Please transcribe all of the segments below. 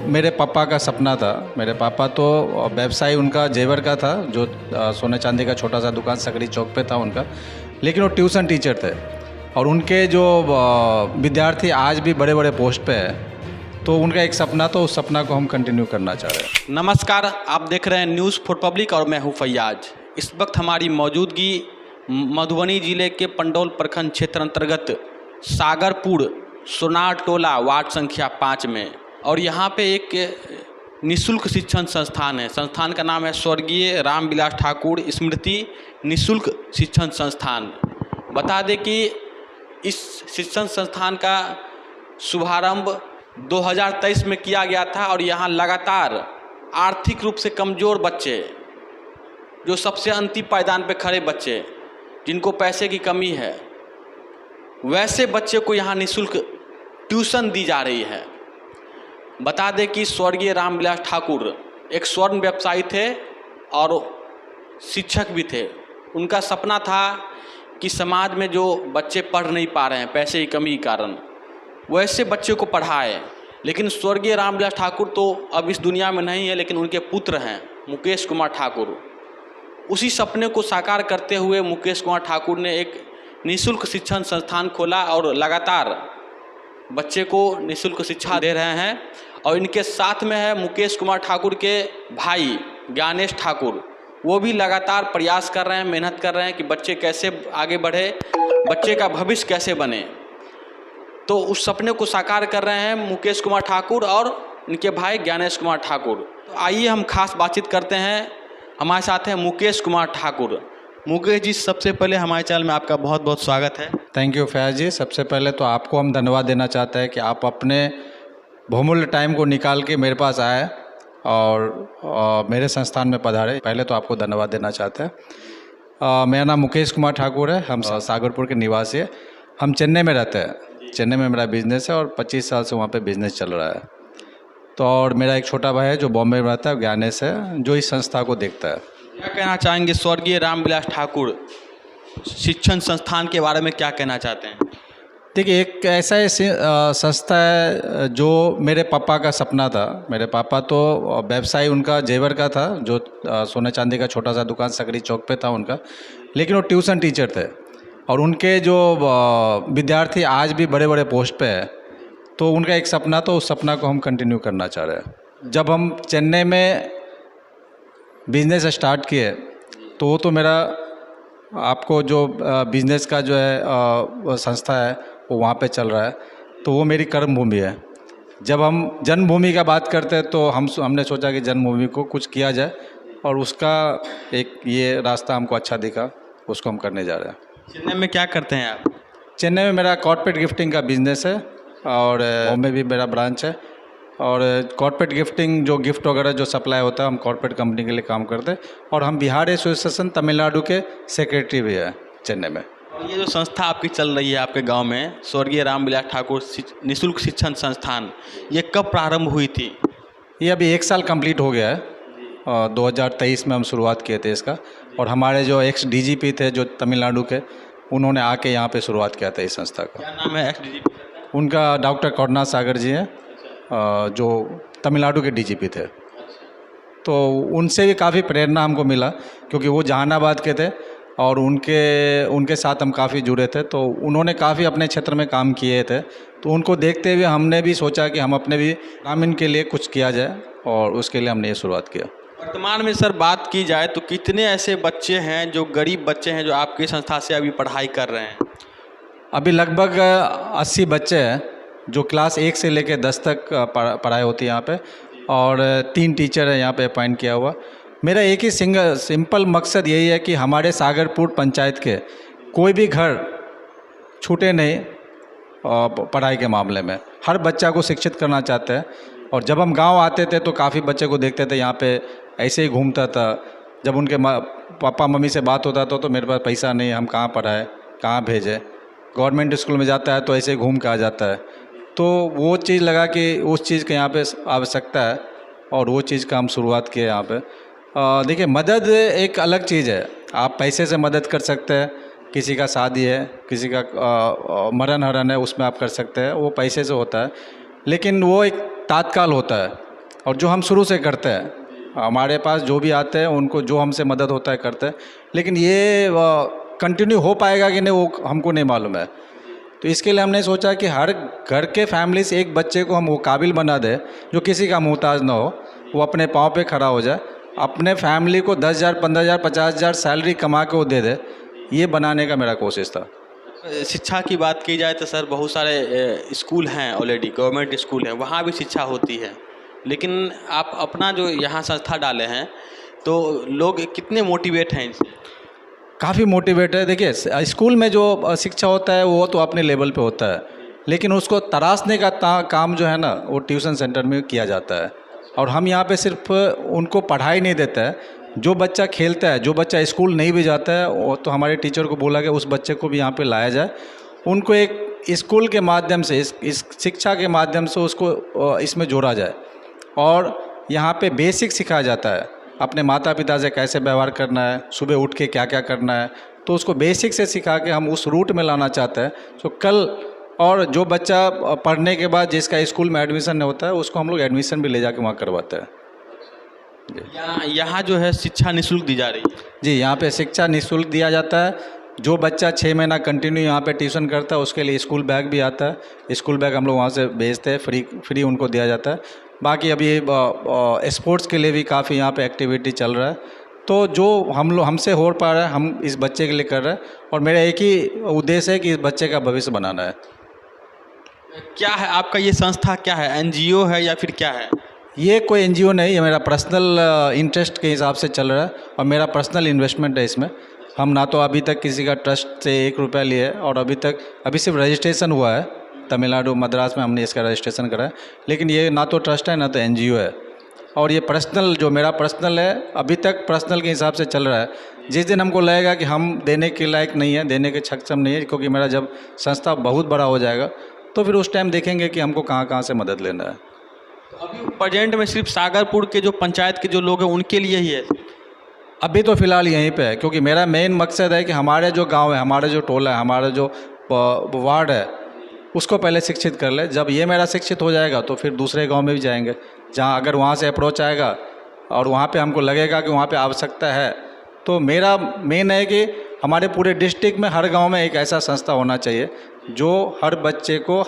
मेरे पापा का सपना था। मेरे पापा तो व्यवसाय उनका जेवर का था, जो सोने चांदी का छोटा सा दुकान सकरी चौक पे था उनका, लेकिन वो ट्यूशन टीचर थे और उनके जो विद्यार्थी आज भी बड़े बड़े पोस्ट पे है, तो उनका एक सपना, तो उस सपना को हम कंटिन्यू करना चाह रहे हैं। नमस्कार, आप देख रहे हैं न्यूज़ फॉर पब्लिक और मैं हूं फैयाज। इस वक्त हमारी मौजूदगी मधुबनी जिले के पंडौल प्रखंड क्षेत्र अंतर्गत सागरपुर सोनार टोला वार्ड संख्या 5 में, और यहाँ पे एक निःशुल्क शिक्षण संस्थान है। संस्थान का नाम है स्वर्गीय रामविलास ठाकुर स्मृति निःशुल्क शिक्षण संस्थान। बता दें कि इस शिक्षण संस्थान का शुभारंभ 2023 में किया गया था और यहाँ लगातार आर्थिक रूप से कमज़ोर बच्चे, जो सबसे अंतिम पायदान पे खड़े बच्चे, जिनको पैसे की कमी है, वैसे बच्चे को यहाँ निःशुल्क ट्यूशन दी जा रही है। बता दें कि स्वर्गीय रामविलास ठाकुर एक स्वर्ण व्यवसायी थे और शिक्षक भी थे। उनका सपना था कि समाज में जो बच्चे पढ़ नहीं पा रहे हैं पैसे की कमी के कारण, वैसे बच्चे को पढ़ाए। लेकिन स्वर्गीय रामविलास ठाकुर तो अब इस दुनिया में नहीं है, लेकिन उनके पुत्र हैं मुकेश कुमार ठाकुर। उसी सपने को साकार करते हुए मुकेश कुमार ठाकुर ने एक निःशुल्क शिक्षण संस्थान खोला और लगातार बच्चे को निःशुल्क शिक्षा दे रहे हैं। और इनके साथ में है मुकेश कुमार ठाकुर के भाई ज्ञानेश ठाकुर। वो भी लगातार प्रयास कर रहे हैं, मेहनत कर रहे हैं कि बच्चे कैसे आगे बढ़े, बच्चे का भविष्य कैसे बने। तो उस सपने को साकार कर रहे हैं मुकेश कुमार ठाकुर और इनके भाई ज्ञानेश कुमार ठाकुर। तो आइए हम खास बातचीत करते हैं। हमारे साथ हैं मुकेश कुमार ठाकुर। मुकेश जी, सबसे पहले हमारे चैनल में आपका बहुत बहुत स्वागत है। थैंक यू फैयाज जी। सबसे पहले तो आपको हम धन्यवाद देना चाहते हैं कि आप अपने बहुमूल्य टाइम को निकाल के मेरे पास आए और मेरे संस्थान में पधारे। पहले तो आपको धन्यवाद देना चाहते हैं। मेरा नाम मुकेश कुमार ठाकुर है। हम सागरपुर के निवासी हैं। हम चेन्नई में रहते हैं। चेन्नई में मेरा बिजनेस है और 25 साल से वहाँ पे बिजनेस चल रहा है। तो और मेरा एक छोटा भाई है जो बॉम्बे में रहता है, ज्ञानेश है, जो इस संस्था को देखता है। क्या कहना चाहेंगे स्वर्गीय रामविलास ठाकुर शिक्षण संस्थान के बारे में, क्या कहना चाहते हैं? देखिए, एक ऐसा संस्था है जो मेरे पापा का सपना था। मेरे पापा तो व्यवसाय उनका जेवर का था, जो सोने चांदी का छोटा सा दुकान सकरी चौक पे था उनका, लेकिन वो ट्यूशन टीचर थे और उनके जो विद्यार्थी आज भी बड़े बड़े पोस्ट पे है, तो उनका एक सपना, तो उस सपना को हम कंटिन्यू करना चाह रहे हैं। जब हम चेन्नई में बिज़नेस स्टार्ट किए, तो वो तो मेरा आपको जो बिज़नेस का जो है संस्था है वो वहाँ पे चल रहा है, तो वो मेरी कर्म भूमि है। जब हम जन्मभूमि का बात करते हैं तो हमने सोचा कि जन्मभूमि को कुछ किया जाए और उसका एक ये रास्ता हमको अच्छा दिखा, उसको हम करने जा रहे हैं। चेन्नई में क्या करते हैं आप? चेन्नई में मेरा कॉर्पोरेट गिफ्टिंग का बिज़नेस है और बॉम्बे भी मेरा ब्रांच है। और कॉर्पोरेट गिफ्टिंग, जो गिफ्ट वगैरह जो सप्लाई होता है, हम कॉर्पोरेट कंपनी के लिए काम करते हैं। और हम बिहार एसोसिएशन तमिलनाडु के सेक्रेटरी भी हैं चेन्नई में। और ये जो संस्था आपकी चल रही है आपके गांव में, स्वर्गीय रामविलास ठाकुर निःशुल्क शिक्षण संस्थान, ये कब प्रारंभ हुई थी? ये अभी 1 साल कंप्लीट हो गया है। 2023 में हम शुरुआत किए थे इसका। और हमारे जो एक्स डीजीपी थे जो तमिलनाडु के, उन्होंने आके यहाँ पे शुरुआत किया था इस संस्था का। क्या नाम है एक्स डीजीपी? उनका डॉक्टर करुणा सागर जी हैं, जो तमिलनाडु के डीजीपी थे। तो उनसे भी काफ़ी प्रेरणा हमको मिला, क्योंकि वो जहानाबाद के थे और उनके साथ हम काफ़ी जुड़े थे। तो उन्होंने काफ़ी अपने क्षेत्र में काम किए थे, तो उनको देखते हुए हमने भी सोचा कि हम अपने भी ग्रामीण के लिए कुछ किया जाए, और उसके लिए हमने ये शुरुआत किया। वर्तमान में सर बात की जाए तो कितने ऐसे बच्चे हैं जो गरीब बच्चे हैं जो आपकी संस्था से अभी पढ़ाई कर रहे हैं? अभी लगभग 80 बच्चे हैं जो क्लास 1 से लेकर 10 तक पढ़ाई होती है यहाँ पे, और 3 टीचर है यहाँ पे अपॉइंट किया हुआ। मेरा एक ही सिंपल मकसद यही है कि हमारे सागरपुर पंचायत के कोई भी घर छूटे नहीं पढ़ाई के मामले में। हर बच्चा को शिक्षित करना चाहते हैं। और जब हम गांव आते थे तो काफ़ी बच्चे को देखते थे यहाँ पे ऐसे ही घूमता था। जब उनके पापा मम्मी से बात होता था तो मेरे पास पैसा नहीं, हम कहाँ पढ़ाएं, कहाँ भेजें। गवर्नमेंट स्कूल में जाता है तो ऐसे ही घूम के आ जाता है। तो वो चीज़ लगा कि उस चीज़ के यहाँ पे आवश्यकता है, और वो चीज़ का हम शुरुआत किए यहाँ पे। देखिए, मदद एक अलग चीज़ है। आप पैसे से मदद कर सकते हैं, किसी का शादी है, किसी का मरण हरण है, उसमें आप कर सकते हैं, वो पैसे से होता है। लेकिन वो एक तात्काल होता है, और जो हम शुरू से करते हैं, हमारे पास जो भी आते हैं उनको जो हमसे मदद होता है करते हैं, लेकिन ये कंटिन्यू हो पाएगा कि नहीं वो हमको नहीं मालूम है। तो इसके लिए हमने सोचा कि हर घर के फैमिली से एक बच्चे को हम वो काबिल बना दें जो किसी का मोहताज ना हो, वो अपने पाँव पे खड़ा हो जाए, अपने फैमिली को 10,000, 15,000, 50,000 सैलरी कमा के वो दे दे। ये बनाने का मेरा कोशिश था। शिक्षा की बात की जाए तो सर बहुत सारे स्कूल हैं, ऑलरेडी गवर्नमेंट स्कूल हैं, वहाँ भी शिक्षा होती है, लेकिन आप अपना जो यहाँ संस्था डाले हैं तो लोग कितने मोटिवेट हैं इनसे? काफ़ी मोटिवेट है। देखिए, स्कूल में जो शिक्षा होता है वो तो अपने लेवल पे होता है, लेकिन उसको तराशने का काम जो है ना वो ट्यूशन सेंटर में किया जाता है। और हम यहाँ पे सिर्फ उनको पढ़ाई नहीं देते हैं, जो बच्चा खेलता है, जो बच्चा स्कूल नहीं भी जाता है, वो तो हमारे टीचर को बोला कि उस बच्चे को भी यहाँ पे लाया जाए, उनको एक स्कूल के माध्यम से, इस शिक्षा के माध्यम से उसको इसमें जोड़ा जाए। और यहाँ पे बेसिक सिखाया जाता है, अपने माता पिता से कैसे व्यवहार करना है, सुबह उठ के क्या क्या करना है, तो उसको बेसिक से सिखा के हम उस रूट में लाना चाहते हैं। तो कल और जो बच्चा पढ़ने के बाद जिसका स्कूल में एडमिशन नहीं होता है, उसको हम लोग एडमिशन भी ले जाके वहाँ करवाते हैं। यहाँ जो है शिक्षा निःशुल्क दी जा रही है? जी, यहाँ पे शिक्षा निःशुल्क दिया जाता है। जो बच्चा 6 महीना कंटिन्यू यहाँ पे ट्यूशन करता है उसके लिए स्कूल बैग भी आता है। स्कूल बैग हम लोग वहाँ से भेजते हैं, फ्री उनको दिया जाता है। बाकी अभी स्पोर्ट्स के लिए भी काफ़ी यहाँ पे एक्टिविटी चल रहा है। तो जो हमसे हो पा रहा है हम इस बच्चे के लिए कर रहे हैं, और मेरा एक ही उद्देश्य है कि इस बच्चे का भविष्य बनाना है। क्या है आपका ये संस्था, क्या है, एनजीओ है या फिर क्या है? ये कोई एनजीओ नहीं, ये मेरा पर्सनल इंटरेस्ट के हिसाब से चल रहा है और मेरा पर्सनल इन्वेस्टमेंट है इसमें। हम ना तो अभी तक किसी का ट्रस्ट से 1 रुपया लिए है, और अभी सिर्फ रजिस्ट्रेशन हुआ है तमिलनाडु मद्रास में, हमने इसका रजिस्ट्रेशन करा है। लेकिन ये ना तो ट्रस्ट है ना तो एनजीओ है, और ये पर्सनल, जो मेरा पर्सनल है, अभी तक पर्सनल के हिसाब से चल रहा है। जिस दिन हमको लगेगा कि हम देने के लायक नहीं है, देने के सक्षम नहीं है, क्योंकि मेरा जब संस्था बहुत बड़ा हो जाएगा तो फिर उस टाइम देखेंगे कि हमको कहाँ कहाँ से मदद लेना है। तो अभी प्रेजेंट में सिर्फ सागरपुर के जो पंचायत के जो लोग हैं उनके लिए ही है? अभी तो फ़िलहाल यहीं पे है, क्योंकि मेरा मेन मकसद है कि हमारे जो गांव है, हमारे जो टोला है, हमारा जो वार्ड है, उसको पहले शिक्षित कर ले। जब ये मेरा शिक्षित हो जाएगा तो फिर दूसरे गांव में भी जाएंगे, जहां अगर वहां से अप्रोच आएगा और वहां पे हमको लगेगा कि वहां पे आवश्यकता है। तो मेरा मेन है कि हमारे पूरे डिस्ट्रिक्ट में हर गाँव में एक ऐसा संस्था होना चाहिए जो हर बच्चे को,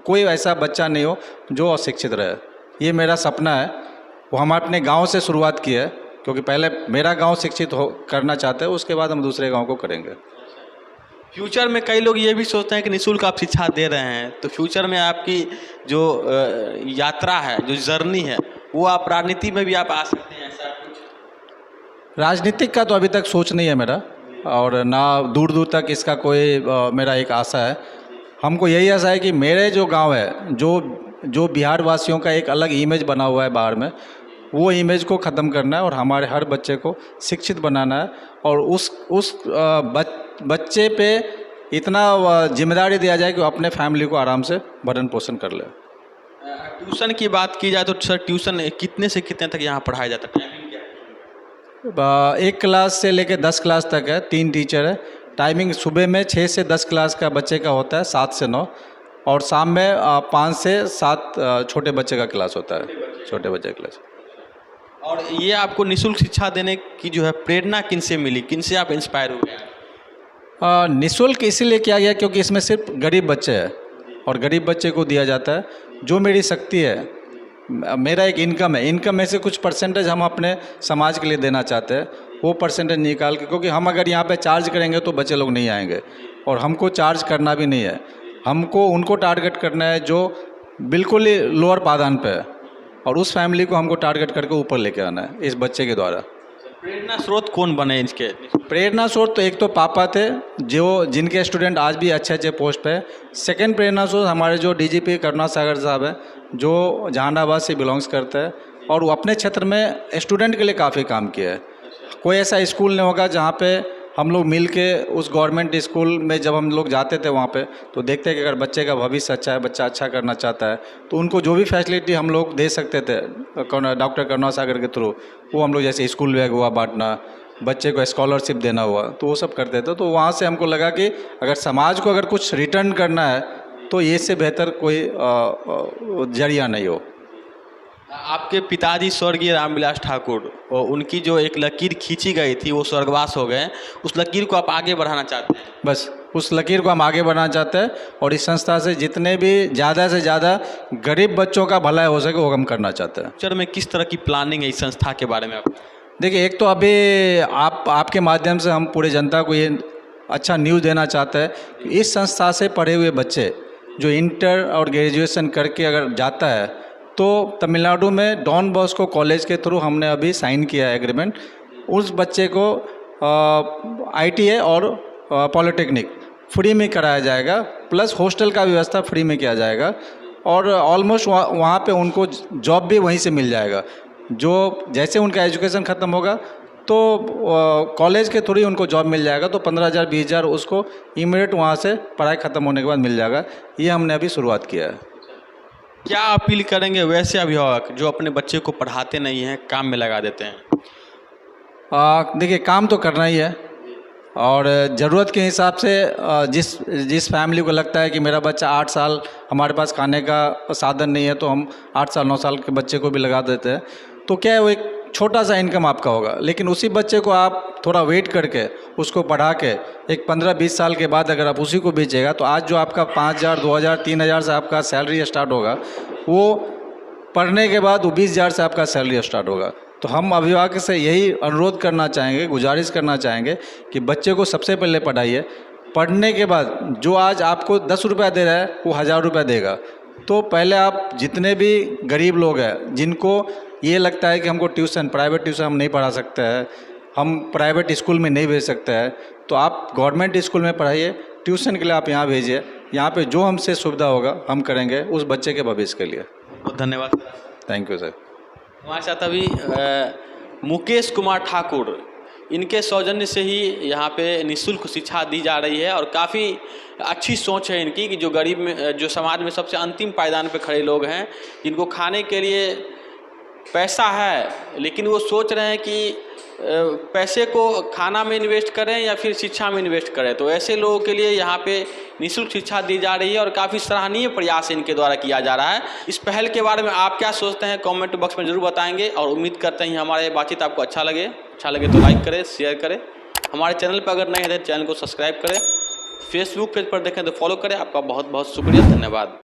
कोई ऐसा बच्चा नहीं हो जो अशिक्षित रहे। ये मेरा सपना है। वो हम अपने गाँव से शुरुआत की है, क्योंकि पहले मेरा गांव शिक्षित करना चाहते हैं, उसके बाद हम दूसरे गांव को करेंगे। फ्यूचर में कई लोग ये भी सोचते हैं कि निःशुल्क आप शिक्षा दे रहे हैं, तो फ्यूचर में आपकी जो यात्रा है, जो जर्नी है, वो आप राजनीति में भी आप आ सकते हैं, ऐसा कुछ? राजनीतिक का तो अभी तक सोच नहीं है मेरा, और ना दूर दूर तक इसका कोई मेरा एक आशा है। हमको यही आशा है कि मेरे जो गाँव है, जो बिहार वासियों का एक अलग इमेज बना हुआ है बाहर में, वो इमेज को ख़त्म करना है और हमारे हर बच्चे को शिक्षित बनाना है, और उस बच्चे पे इतना जिम्मेदारी दिया जाए कि वो अपने फैमिली को आराम से भरण पोषण कर ले। ट्यूशन की बात की जाए तो सर ट्यूशन कितने से कितने तक यहाँ पढ़ाया जाता है? टाइमिंग क्या है? 1 क्लास से लेकर 10 क्लास तक है, 3 टीचर है। टाइमिंग सुबह में 6 से 10 क्लास का बच्चे का होता है, 7 से 9, और शाम में 5 से 7 छोटे बच्चे का क्लास होता है, छोटे बच्चे का क्लास। और ये आपको निःशुल्क शिक्षा देने की जो है प्रेरणा किन से मिली, किन से आप इंस्पायर हुए? निःशुल्क इसीलिए किया गया क्योंकि इसमें सिर्फ गरीब बच्चे हैं, और गरीब बच्चे को दिया जाता है। जो मेरी शक्ति है, मेरा एक इनकम है, इनकम में से कुछ परसेंटेज हम अपने समाज के लिए देना चाहते हैं, वो परसेंटेज निकाल के, क्योंकि हम अगर यहाँ पे चार्ज करेंगे तो बच्चे लोग नहीं आएंगे, और हमको चार्ज करना भी नहीं है। हमको उनको टारगेट करना है जो बिल्कुल ही लोअर पादान पे है, और उस फैमिली को हमको टारगेट करके ऊपर लेके आना है इस बच्चे के द्वारा। प्रेरणा स्रोत कौन बने इसके? प्रेरणा स्रोत तो एक तो पापा थे, जिनके स्टूडेंट आज भी अच्छे अच्छे पोस्ट पे है। सेकंड प्रेरणा स्रोत हमारे जो डीजीपी करुणा सागर साहब हैं, जो जहानाबाद से बिलोंग्स करते हैं, और वो अपने क्षेत्र में स्टूडेंट के लिए काफ़ी काम किया है। कोई ऐसा स्कूल नहीं होगा जहाँ पे हम लोग मिल के, उस गवर्नमेंट स्कूल में जब हम लोग जाते थे वहाँ पे, तो देखते कि अगर बच्चे का भविष्य अच्छा है, बच्चा अच्छा करना चाहता है, तो उनको जो भी फैसिलिटी हम लोग दे सकते थे डॉक्टर करुणा सागर के थ्रू, वो हम लोग, जैसे स्कूल बैग हुआ बांटना, बच्चे को स्कॉलरशिप देना हुआ, तो वो सब करते थे। तो वहाँ से हमको लगा कि अगर समाज को अगर कुछ रिटर्न करना है तो ये से बेहतर कोई जरिया नहीं हो। आपके पिताजी स्वर्गीय रामविलास ठाकुर, और उनकी जो एक लकीर खींची गई थी वो स्वर्गवास हो गए, उस लकीर को आप आगे बढ़ाना चाहते हैं? बस उस लकीर को हम आगे बढ़ाना चाहते हैं और इस संस्था से जितने भी ज़्यादा से ज़्यादा गरीब बच्चों का भलाई हो सके वो हम करना चाहते हैं। फ्यूचर में किस तरह की प्लानिंग है इस संस्था के बारे में आप? देखिए, एक तो अभी आपके माध्यम से हम पूरे जनता को ये अच्छा न्यूज़ देना चाहते हैं कि इस संस्था से पढ़े हुए बच्चे जो इंटर और ग्रेजुएशन करके अगर जाता है तो तमिलनाडु में डॉन बॉस्को कॉलेज के थ्रू हमने अभी साइन किया है एग्रीमेंट। उस बच्चे को ITA और पॉलिटेक्निक फ्री में कराया जाएगा, प्लस हॉस्टल का व्यवस्था फ्री में किया जाएगा और ऑलमोस्ट वहाँ पे उनको जॉब भी वहीं से मिल जाएगा। जो जैसे उनका एजुकेशन ख़त्म होगा तो कॉलेज के थ्रू ही उनको जॉब मिल जाएगा, तो 15,000 20,000 उसको इमीडिएट वहाँ से पढ़ाई ख़त्म होने के बाद मिल जाएगा। ये हमने अभी शुरुआत किया है। क्या अपील करेंगे वैसे अभिभावक जो अपने बच्चे को पढ़ाते नहीं हैं, काम में लगा देते हैं? देखिए, काम तो करना ही है और ज़रूरत के हिसाब से जिस फैमिली को लगता है कि मेरा बच्चा 8 साल हमारे पास खाने का साधन नहीं है तो हम 8 साल 9 साल के बच्चे को भी लगा देते हैं, तो क्या है वो एक छोटा सा इनकम आपका होगा। लेकिन उसी बच्चे को आप थोड़ा वेट करके उसको पढ़ा के एक 15-20 साल के बाद अगर आप उसी को बेचेगा तो आज जो आपका 5,000 2,000 3,000 से आपका सैलरी स्टार्ट होगा, वो पढ़ने के बाद वो 20,000 से आपका सैलरी स्टार्ट होगा। तो हम अभिभावक से यही अनुरोध करना चाहेंगे, गुजारिश करना चाहेंगे कि बच्चे को सबसे पहले पढ़ाइए। पढ़ने के बाद जो आज आपको 10 रुपया दे रहा है वो 1,000 रुपया देगा। तो पहले आप जितने भी गरीब लोग हैं जिनको ये लगता है कि हमको प्राइवेट ट्यूशन हम नहीं पढ़ा सकते हैं, हम प्राइवेट स्कूल में नहीं भेज सकते हैं, तो आप गवर्नमेंट स्कूल में पढ़ाइए। ट्यूशन के लिए आप यहाँ भेजिए, यहाँ पे जो हमसे सुविधा होगा हम करेंगे उस बच्चे के भविष्य के लिए। बहुत धन्यवाद। Thank you sir. हमारे साथ अभी मुकेश कुमार ठाकुर, इनके सौजन्य से ही यहाँ पे निःशुल्क शिक्षा दी जा रही है और काफ़ी अच्छी सोच है इनकी कि जो गरीब में, जो समाज में सबसे अंतिम पायदान पे खड़े लोग हैं, जिनको खाने के लिए पैसा है लेकिन वो सोच रहे हैं कि पैसे को खाना में इन्वेस्ट करें या फिर शिक्षा में इन्वेस्ट करें, तो ऐसे लोगों के लिए यहाँ पे निःशुल्क शिक्षा दी जा रही है और काफ़ी सराहनीय प्रयास इनके द्वारा किया जा रहा है। इस पहल के बारे में आप क्या सोचते हैं कमेंट बॉक्स में ज़रूर बताएंगे और उम्मीद करते हैं हमारे बातचीत आपको अच्छा लगे तो लाइक करें, शेयर करें। हमारे चैनल पर अगर नए हैं तो चैनल को सब्सक्राइब करें, फेसबुक पेज पर देखें तो फॉलो करें। आपका बहुत बहुत शुक्रिया, धन्यवाद।